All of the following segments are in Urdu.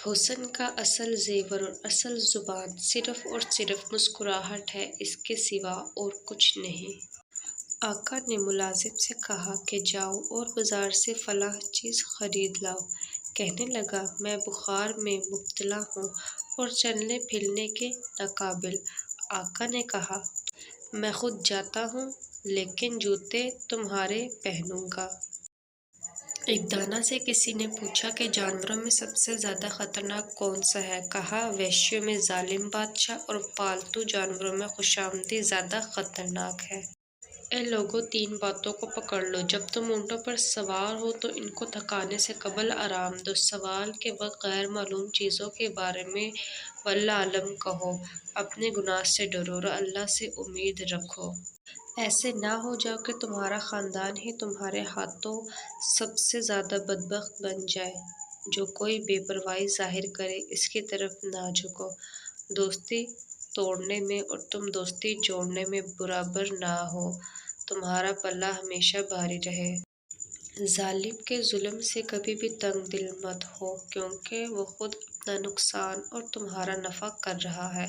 حسن کا اصل زیور اور اصل زبان صرف اور صرف مسکراہٹ ہے، اس کے سوا اور کچھ نہیں۔ آقا نے ملازم سے کہا کہ جاؤ اور بازار سے فلاں چیز خرید لاؤ۔ کہنے لگا میں بخار میں مبتلا ہوں اور چلنے پھرنے کے ناقابل۔ آقا نے کہا میں خود جاتا ہوں لیکن جوتے تمہارے پہنوں گا۔ ایک دانا سے کسی نے پوچھا کہ جانوروں میں سب سے زیادہ خطرناک کون سا ہے؟ کہا وحشیوں میں ظالم بادشاہ اور پالتو جانوروں میں خوشامدی زیادہ خطرناک ہے۔ اے لوگو، تین باتوں کو پکڑ لو۔ جب تم اونٹوں پر سوار ہو تو ان کو تھکانے سے قبل آرام دو۔ سوال کے وقت غیر معلوم چیزوں کے بارے میں واللہ اعلم کہو۔ اپنے گناہ سے ڈرو اور اللہ سے امید رکھو۔ ایسے نہ ہو جاؤ کہ تمہارا خاندان ہی تمہارے ہاتھوں سب سے زیادہ بدبخت بن جائے۔ جو کوئی بے پرواہی ظاہر کرے اس کی طرف نہ جھکو۔ دوستی توڑنے میں اور تم دوستی جوڑنے میں برابر نہ ہو۔ تمہارا پلہ ہمیشہ بھاری رہے۔ ظالم کے ظلم سے کبھی بھی تنگ دل مت ہو کیونکہ وہ خود اپنا نقصان اور تمہارا نفع کر رہا ہے۔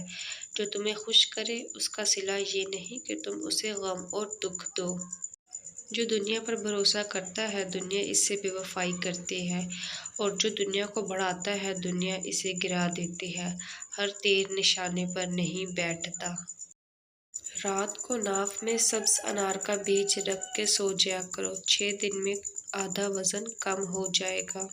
جو تمہیں خوش کرے اس کا صلہ یہ نہیں کہ تم اسے غم اور دکھ دو۔ جو دنیا پر بھروسہ کرتا ہے دنیا اس سے بے وفائی کرتی ہے اور جو دنیا کو بڑھاتا ہے دنیا اسے گرا دیتی ہے۔ ہر تیر نشانے پر نہیں بیٹھتا۔ رات کو ناف میں سبز انار کا بیج رکھ کے سو جایا کرو، 6 دن میں آدھا وزن کم ہو جائے گا۔